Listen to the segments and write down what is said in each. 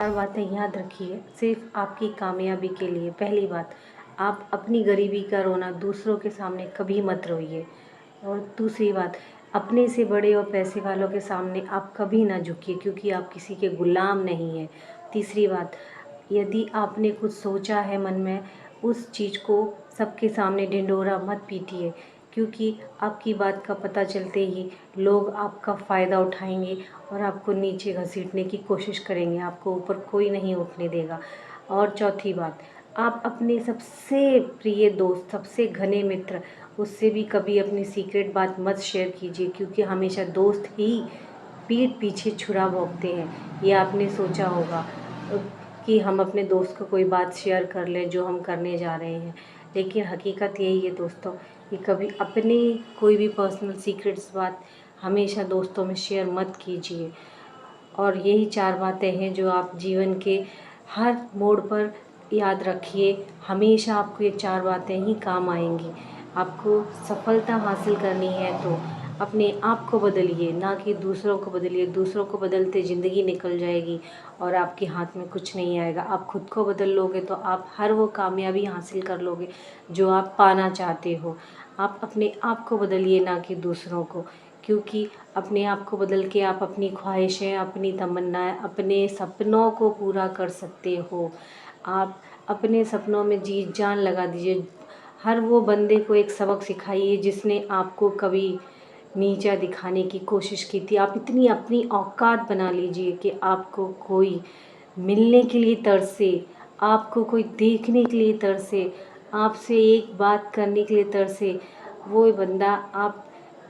चार बातें याद रखिए सिर्फ आपकी कामयाबी के लिए। पहली बात, आप अपनी गरीबी का रोना दूसरों के सामने कभी मत रोइए। और दूसरी बात, अपने से बड़े और पैसे वालों के सामने आप कभी ना झुकिए, क्योंकि आप किसी के गुलाम नहीं हैं। तीसरी बात, यदि आपने कुछ सोचा है मन में, उस चीज़ को सबके सामने ढिंढोरा मत पीटिए, क्योंकि आपकी बात का पता चलते ही लोग आपका फ़ायदा उठाएंगे और आपको नीचे घसीटने की कोशिश करेंगे। आपको ऊपर कोई नहीं उठने देगा। और चौथी बात, आप अपने सबसे प्रिय दोस्त, सबसे घने मित्र, उससे भी कभी अपनी सीक्रेट बात मत शेयर कीजिए, क्योंकि हमेशा दोस्त ही पीठ पीछे छुरा भोंकते हैं। ये आपने सोचा होगा कि हम अपने दोस्त को कोई बात शेयर कर लें जो हम करने जा रहे हैं, लेकिन हकीकत यही है दोस्तों कि कभी अपने कोई भी पर्सनल सीक्रेट्स बात हमेशा दोस्तों में शेयर मत कीजिए। और यही चार बातें हैं जो आप जीवन के हर मोड़ पर याद रखिए। हमेशा आपको ये चार बातें ही काम आएंगी। आपको सफलता हासिल करनी है तो अपने आप को बदलिए, ना कि दूसरों को बदलिए। दूसरों को बदलते ज़िंदगी निकल जाएगी और आपके हाथ में कुछ नहीं आएगा। आप खुद को बदल लोगे तो आप हर वो कामयाबी हासिल कर लोगे जो आप पाना चाहते हो। आप अपने आप को बदलिए, ना कि दूसरों को, क्योंकि अपने आप को बदल के आप अपनी ख्वाहिशें, अपनी तमन्नाएं, अपने सपनों को पूरा कर सकते हो। आप अपने सपनों में जी जान लगा दीजिए। हर वो बंदे को एक सबक सिखाइए जिसने आपको कभी नीचा दिखाने की कोशिश की थी। आप इतनी अपनी औकात बना लीजिए कि आपको कोई मिलने के लिए तरसे, आपको कोई देखने के लिए तरसे, आपसे एक बात करने के लिए तरसे। वो बंदा, आप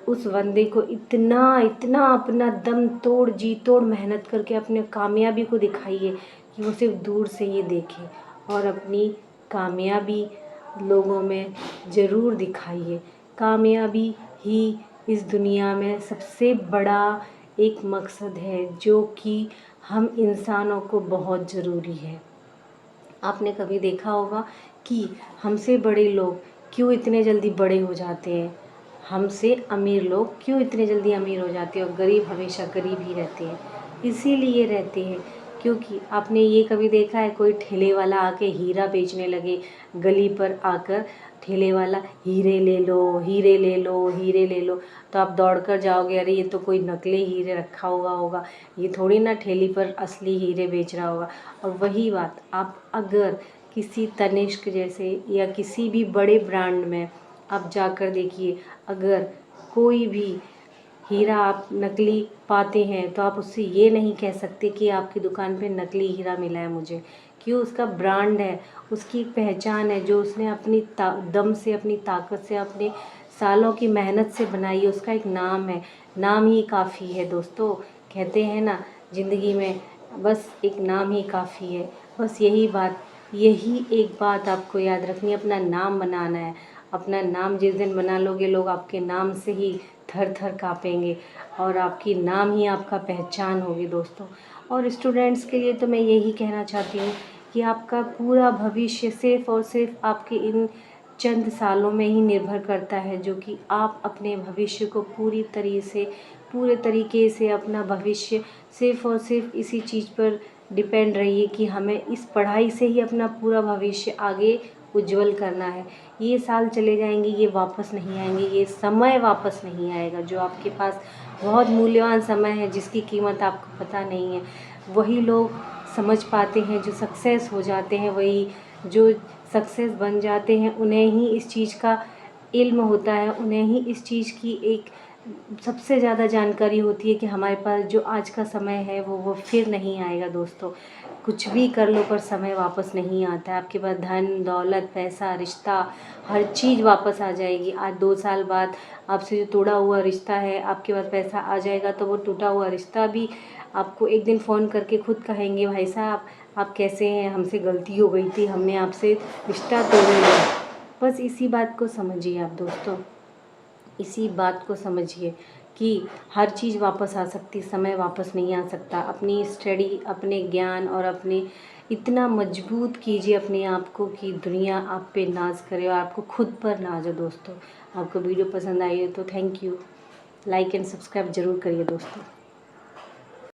उस बंदे को इतना इतना अपना दम तोड़ जी तोड़ मेहनत करके अपने कामयाबी को दिखाइए कि वो सिर्फ दूर से ये देखे, और अपनी कामयाबी लोगों में ज़रूर दिखाइए। कामयाबी ही इस दुनिया में सबसे बड़ा एक मकसद है जो कि हम इंसानों को बहुत ज़रूरी है। आपने कभी देखा होगा कि हमसे बड़े लोग क्यों इतने जल्दी बड़े हो जाते हैं, हमसे अमीर लोग क्यों इतने जल्दी अमीर हो जाते हैं, और गरीब हमेशा गरीब ही रहते हैं। इसीलिए रहते हैं क्योंकि आपने ये कभी देखा है कोई ठेले वाला आके हीरा बेचने लगे, गली पर आकर ठेले वाला हीरे ले लो, हीरे ले लो, हीरे ले लो, तो आप दौड़ कर जाओगे, अरे ये तो कोई नकली हीरे रखा हुआ होगा, ये थोड़ी ना ठेली पर असली हीरे बेच रहा होगा। और वही बात आप अगर किसी तनिष्क जैसे या किसी भी बड़े ब्रांड में आप जाकर देखिए, अगर कोई भी हीरा आप नकली पाते हैं तो आप उससे ये नहीं कह सकते कि आपकी दुकान पे नकली हीरा मिला है मुझे। क्यों? उसका ब्रांड है, उसकी एक पहचान है जो उसने अपनी दम से, अपनी ताकत से, अपने सालों की मेहनत से बनाई है। उसका एक नाम है, नाम ही काफ़ी है दोस्तों। कहते हैं ना, ज़िंदगी में बस एक नाम ही काफ़ी है। बस यही एक बात आपको याद रखनी है, अपना नाम बनाना है। अपना नाम जिस दिन बना लोगे, लोग आपके नाम से ही थर थर काँपेंगे और आपकी नाम ही आपका पहचान होगी दोस्तों। और स्टूडेंट्स के लिए तो मैं यही कहना चाहती हूँ कि आपका पूरा भविष्य सिर्फ़ और सिर्फ आपके इन चंद सालों में ही निर्भर करता है, जो कि आप अपने भविष्य को पूरे तरीके से अपना भविष्य सिर्फ़ और सिर्फ इसी चीज़ पर डिपेंड रहिए कि हमें इस पढ़ाई से ही अपना पूरा भविष्य आगे उज्जवल करना है। ये साल चले जाएंगे, ये वापस नहीं आएंगे, ये समय वापस नहीं आएगा। जो आपके पास बहुत मूल्यवान समय है जिसकी कीमत आपको पता नहीं है, वही लोग समझ पाते हैं। जो सक्सेस हो जाते हैं, वही जो सक्सेस बन जाते हैं, उन्हें ही इस चीज़ का इल्म होता है, उन्हें ही इस चीज़ की एक सबसे ज़्यादा जानकारी होती है कि हमारे पास जो आज का समय है वो फिर नहीं आएगा दोस्तों। कुछ भी कर लो पर समय वापस नहीं आता है। आपके पास धन दौलत, पैसा, रिश्ता, हर चीज़ वापस आ जाएगी। आज 2 साल बाद आपसे जो तोड़ा हुआ रिश्ता है, आपके पास पैसा आ जाएगा तो वो टूटा हुआ रिश्ता भी आपको एक दिन फ़ोन करके खुद कहेंगे, भाई साहब आप कैसे हैं, हमसे गलती हो गई थी, हमने आपसे रिश्ता तोड़ लिया। बस इसी बात को समझिए आप दोस्तों, इसी बात को समझिए कि हर चीज़ वापस आ सकती, समय वापस नहीं आ सकता। अपनी स्टडी, अपने ज्ञान और अपने इतना मजबूत कीजिए अपने आप को कि दुनिया आप पे नाज करे और आपको खुद पर नाज हो दोस्तों। आपको वीडियो पसंद आई हो तो thank you. Like and subscribe ज़रूर करिए दोस्तों।